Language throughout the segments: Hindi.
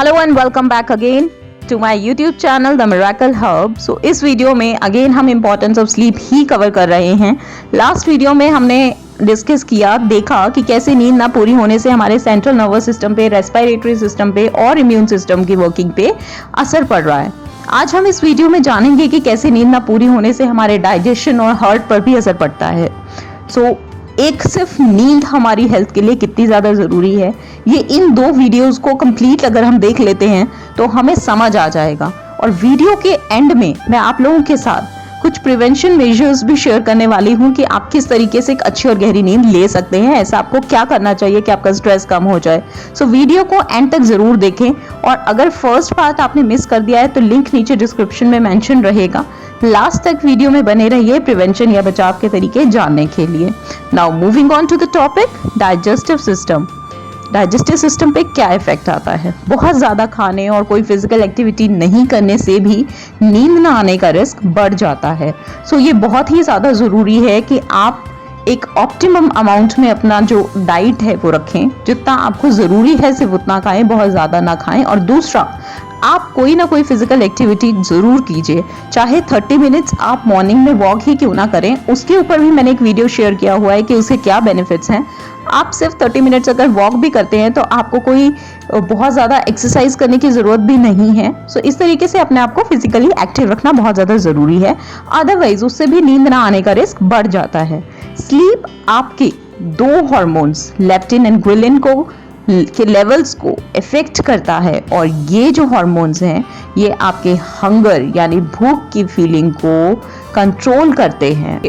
Hello and welcome back again to my YouTube channel the miracle hub. So इस वीडियो में अगेन हम इम्पोर्टेंस ऑफ स्लीप ही कवर कर रहे हैं। लास्ट वीडियो में हमने डिस्कस किया, देखा कि कैसे नींद ना पूरी होने से हमारे सेंट्रल नर्वस सिस्टम पे, रेस्पिरेटरी सिस्टम पे और इम्यून सिस्टम की वर्किंग पे असर पड़ रहा है। आज हम इस वीडियो में जानेंगे कि कैसे नींद ना पूरी होने से हमारे डाइजेशन और हार्ट पर भी असर पड़ता है। एक सिर्फ नींद हमारी हेल्थ के लिए कितनी ज़्यादा ज़रूरी है, ये इन दो वीडियोस को कंप्लीट अगर हम देख लेते हैं तो हमें समझ आ जाएगा। और वीडियो के एंड में मैं आप लोगों के साथ कुछ प्रिवेंशन मेजर्स भी शेयर करने वाली हूँ कि आप किस तरीके से एक अच्छी और गहरी नींद ले सकते हैं। ऐसा आपको क्या करना चाहिए कि आपका स्ट्रेस कम हो जाए। वीडियो को एंड तक जरूर देखें, और अगर फर्स्ट पार्ट आपने मिस कर दिया है तो लिंक नीचे डिस्क्रिप्शन में मेंशन रहेगा। लास्ट तक वीडियो में बने रहिए प्रिवेंशन या बचाव के तरीके जानने के लिए। Now moving on to the topic, digestive system. Digestive system पे क्या इफेक्ट आता है? बहुत ज़्यादा खाने और कोई फिजिकल एक्टिविटी नहीं करने से भी नींद ना आने का रिस्क बढ़ जाता है। ये बहुत ही ज़्यादा ज़रूरी है कि आप एक ऑप्टिमम अमाउंट में अपना जो डाइट है वो रखें। जितना आपको ज़रूरी है सिर्फ उतना खाएं, बहुत ज़्यादा ना खाएं। और दूसरा, आप कोई ना कोई फिजिकल एक्टिविटी ज़रूर कीजिए, चाहे 30 मिनट्स आप मॉर्निंग में वॉक ही क्यों ना करें। उसके ऊपर भी मैंने एक वीडियो शेयर किया हुआ है कि उसके क्या बेनिफिट्स हैं। आप सिर्फ 30 मिनट्स अगर वॉक भी करते हैं तो आपको कोई बहुत ज़्यादा एक्सरसाइज करने की ज़रूरत भी नहीं है। इस तरीके से अपने आप को फिजिकली एक्टिव रखना बहुत ज़्यादा ज़रूरी है, अदरवाइज उससे भी नींद ना आने का रिस्क बढ़ जाता है। स्लीप आपके दो हॉर्मोन्स लेप्टिन एंड ग्रेलिन के लेवल्स को इफेक्ट करता है, और ये जो हॉर्मोन्स हैं ये आपके हंगर यानी भूख की फीलिंग को कंट्रोल करते हैं।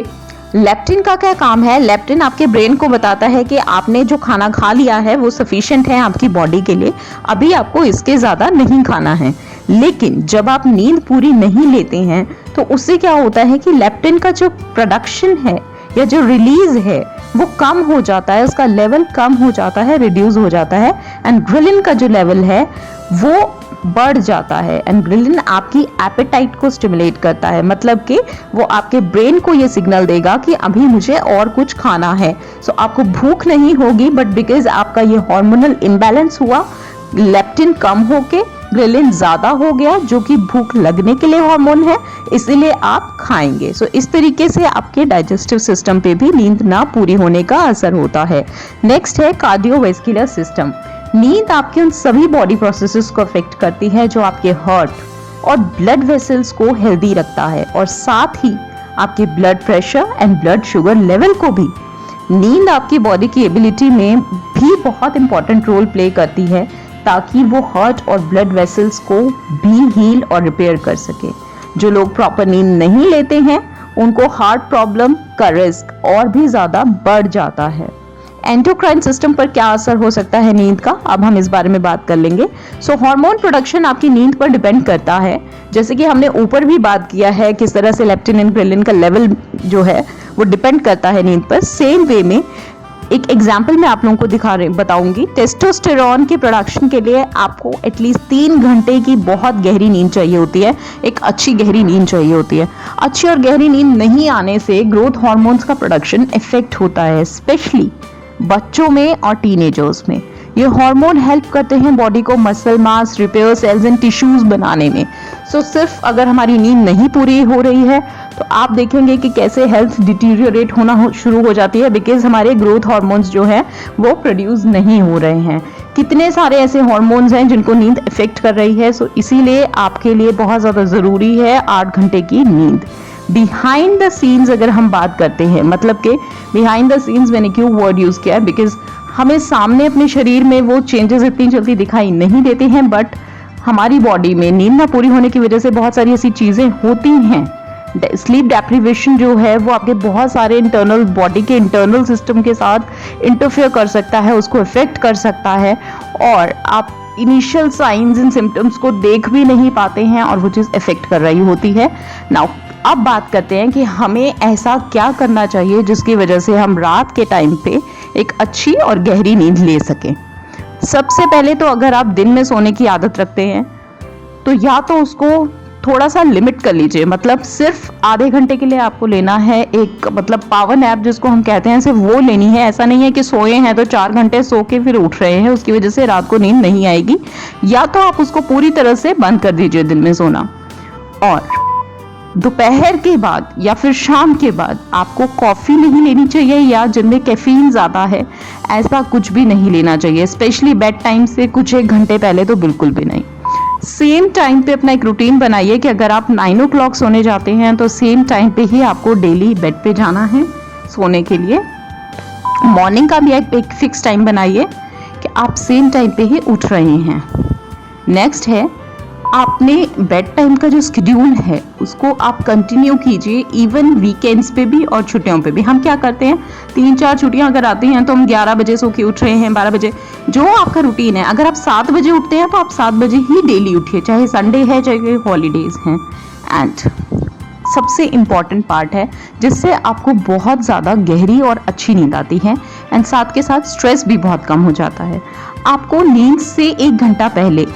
लेप्टिन का क्या काम है? लेप्टिन आपके ब्रेन को बताता है कि आपने जो खाना खा लिया है वो सफिशिएंट है आपकी बॉडी के लिए, अभी आपको इसके ज़्यादा नहीं खाना है। लेकिन जब आप नींद पूरी नहीं लेते हैं तो उससे क्या होता है कि लेप्टिन का जो प्रोडक्शन है या जो रिलीज है वो कम हो जाता है, उसका लेवल कम हो जाता है, रिड्यूस हो जाता है। एंड ग्रेलिन का जो लेवल है वो बढ़ जाता है। एंड ग्रेलिन आपकी एपेटाइट को स्टिमुलेट करता है, मतलब कि वो आपके ब्रेन को ये सिग्नल देगा कि अभी मुझे और कुछ खाना है। आपको भूख नहीं होगी, बट बिकॉज आपका ये हार्मोनल इम्बैलेंस हुआ, लेप्टिन कम होके ग्रेलिन ज्यादा हो गया जो कि भूख लगने के लिए हार्मोन है, इसीलिए आप खाएंगे। इस तरीके से आपके डाइजेस्टिव सिस्टम पे भी नींद ना पूरी होने का असर होता है। नेक्स्ट है कार्डियोवैस्कुलर सिस्टम। नींद आपके उन सभी बॉडी प्रोसेसेस को अफेक्ट करती है जो आपके हार्ट और ब्लड वेसल्स को हेल्दी रखता है, और साथ ही आपके blood pressure and blood sugar level को भी। नींद आपकी बॉडी की एबिलिटी में भी बहुत इंपॉर्टेंट रोल प्ले करती है ताकि वो हार्ट और ब्लड वेसल्स को भी हील और रिपेयर कर सके। जो लोग प्रॉपर नींद नहीं लेते हैं उनको हार्ट प्रॉब्लम का रिस्क और भी ज़्यादा बढ़ जाता है। एंडोक्राइन सिस्टम पर क्या असर हो सकता है नींद का, अब हम इस बारे में बात कर लेंगे। हार्मोन प्रोडक्शन आपकी नींद पर डिपेंड करता है, जैसे कि हमने ऊपर भी बात किया है किस तरह से लेप्टिन एंड ग्रेलिन का लेवल जो है वो डिपेंड करता है नींद पर। सेम वे में एक एग्जाम्पल मैं आप लोगों को बताऊंगी। टेस्टोस्टेरोन के प्रोडक्शन के लिए आपको एटलीस्ट 3 घंटे की बहुत गहरी नींद चाहिए होती है, एक अच्छी गहरी नींद चाहिए होती है। अच्छी और गहरी नींद नहीं आने से ग्रोथ हार्मोन्स का प्रोडक्शन इफेक्ट होता है, स्पेशली बच्चों में और टीनेजर्स में। ये हार्मोन हेल्प करते हैं बॉडी को muscle mass, repair cells and tissues बनाने में। सिर्फ अगर हमारी नींद नहीं पूरी हो रही है तो आप देखेंगे कि कैसे हेल्थ डिटीरियोरेट होना शुरू हो जाती है, बिकॉज हमारे ग्रोथ हार्मोन्स जो है वो प्रोड्यूस नहीं हो रहे हैं। कितने सारे ऐसे हार्मोन्स हैं जिनको नींद इफेक्ट कर रही है। इसीलिए आपके लिए बहुत ज़्यादा ज़रूरी है 8 घंटे की नींद। बिहाइंड द सीन्स अगर हम बात करते हैं, मतलब कि बिहाइंड द सीन्स मैंने क्यों वर्ड यूज़ किया है, बिकॉज हमें सामने अपने शरीर में वो चेंजेस इतनी जल्दी दिखाई नहीं देते हैं, बट हमारी बॉडी में नींद ना पूरी होने की वजह से बहुत सारी ऐसी चीज़ें होती हैं। स्लीप डेप्रिवेशन जो है वो आपके बहुत सारे इंटरनल बॉडी के इंटरनल सिस्टम के साथ इंटरफेयर कर सकता है, उसको इफेक्ट कर सकता है, और आप इनिशियल साइंस एंड सिम्टम्स को देख भी नहीं पाते हैं और वो चीज़ इफेक्ट कर रही होती है। नाउ अब बात करते हैं कि हमें ऐसा क्या करना चाहिए जिसकी वजह से हम रात के टाइम पे एक अच्छी और गहरी नींद ले सकें। सबसे पहले तो अगर आप दिन में सोने की आदत रखते हैं तो या तो उसको थोड़ा सा लिमिट कर लीजिए, मतलब सिर्फ आधे घंटे के लिए आपको लेना है एक मतलब पावर नैप जिसको हम कहते हैं, सिर्फ वो लेनी है। ऐसा नहीं है कि सोए हैं तो 4 घंटे सो के फिर उठ रहे हैं, उसकी वजह से रात को नींद नहीं आएगी। या तो आप उसको पूरी तरह से बंद कर दीजिए दिन में सोना, और दोपहर के बाद या फिर शाम के बाद आपको कॉफ़ी नहीं लेनी चाहिए या जिनमें कैफीन ज़्यादा है ऐसा कुछ भी नहीं लेना चाहिए, स्पेशली बेड टाइम से कुछ 1 घंटे पहले तो बिल्कुल भी नहीं। सेम टाइम पे अपना एक रूटीन बनाइए कि अगर आप 9 o'clock सोने जाते हैं तो सेम टाइम पे ही आपको डेली बेड पे जाना है सोने के लिए। मॉर्निंग का भी एक फिक्स टाइम बनाइए कि आप सेम टाइम पे ही उठ रहे हैं। नेक्स्ट है, आपने बेड टाइम का जो शेड्यूल है उसको आप कंटिन्यू कीजिए, इवन वीकेंड्स पे भी और छुट्टियों पे भी। हम क्या करते हैं, 3-4 छुट्टियां अगर आती हैं तो हम 11 बजे सो के उठ रहे हैं, 12 बजे। जो आपका रूटीन है, अगर आप 7 बजे उठते हैं तो आप 7 बजे ही डेली उठिए, चाहे संडे है चाहे हॉलीडेज हैं। एंड सबसे इम्पॉर्टेंट पार्ट है जिससे आपको बहुत ज़्यादा गहरी और अच्छी नींद आती है, एंड साथ के साथ स्ट्रेस भी बहुत कम हो जाता है। आपको नींद से 1 घंटा पहले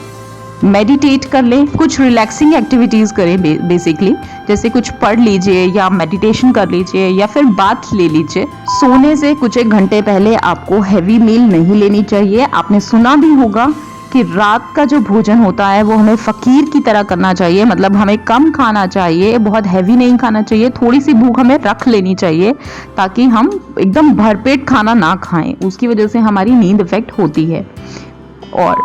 मेडिटेट कर लें, कुछ रिलैक्सिंग एक्टिविटीज़ करें बेसिकली, जैसे कुछ पढ़ लीजिए या मेडिटेशन कर लीजिए या फिर बाथ ले लीजिए। सोने से कुछ 1 घंटे पहले आपको हैवी मील नहीं लेनी चाहिए। आपने सुना भी होगा कि रात का जो भोजन होता है वो हमें फ़कीर की तरह करना चाहिए, मतलब हमें कम खाना चाहिए, बहुत हैवी नहीं खाना चाहिए, थोड़ी सी भूख हमें रख लेनी चाहिए ताकि हम एकदम भरपेट खाना ना खाएं, उसकी वजह से हमारी नींद इफेक्ट होती है। और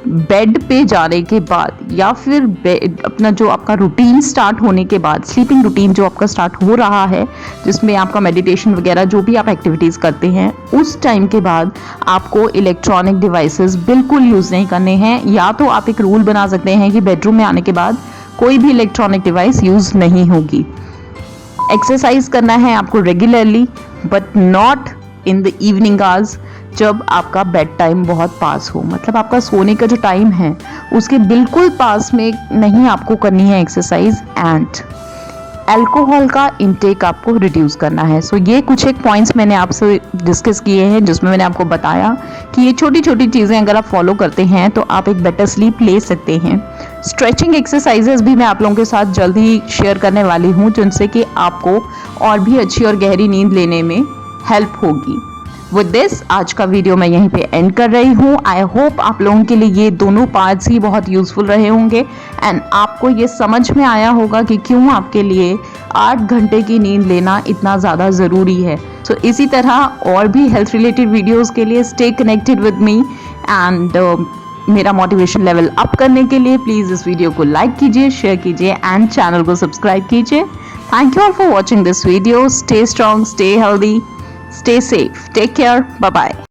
बेड पे जाने के बाद या फिर अपना जो आपका रूटीन स्टार्ट होने के बाद, स्लीपिंग रूटीन जो आपका स्टार्ट हो रहा है जिसमें आपका मेडिटेशन वगैरह जो भी आप एक्टिविटीज़ करते हैं, उस टाइम के बाद आपको इलेक्ट्रॉनिक डिवाइसेस बिल्कुल यूज़ नहीं करने हैं। या तो आप एक रूल बना सकते हैं कि बेडरूम में आने के बाद कोई भी इलेक्ट्रॉनिक डिवाइस यूज़ नहीं होगी। एक्सरसाइज करना है आपको regularly, but not in the evening hours, जब आपका बेड टाइम बहुत पास हो, मतलब आपका सोने का जो टाइम है उसके बिल्कुल पास में नहीं आपको करनी है एक्सरसाइज। एंड अल्कोहल का इंटेक आपको रिड्यूस करना है। सो ये कुछ एक पॉइंट्स मैंने आपसे डिस्कस किए हैं जिसमें मैंने आपको बताया कि ये छोटी छोटी चीज़ें अगर आप फॉलो करते हैं तो आप एक बेटर स्लीप ले सकते हैं। स्ट्रेचिंग एक्सरसाइजेस भी मैं आप लोगों के साथ जल्द ही शेयर करने वाली हूँ जिनसे कि आपको और भी अच्छी और गहरी नींद लेने में हेल्प होगी। विद दिस आज का वीडियो मैं यहीं पे एंड कर रही हूँ। आई होप आप लोगों के लिए ये दोनों पार्ट्स ही बहुत यूजफुल रहे होंगे एंड आपको ये समझ में आया होगा कि क्यों आपके लिए 8 घंटे की नींद लेना इतना ज़्यादा ज़रूरी है। सो इसी तरह और भी हेल्थ रिलेटेड वीडियोज़ के लिए stay connected with me and मेरा मोटिवेशन लेवल अप करने के लिए प्लीज़ इस वीडियो को लाइक कीजिए, शेयर कीजिए एंड चैनल को सब्सक्राइब कीजिए। Thank you all for watching this video. Stay strong, stay healthy, stay safe, take care, bye bye।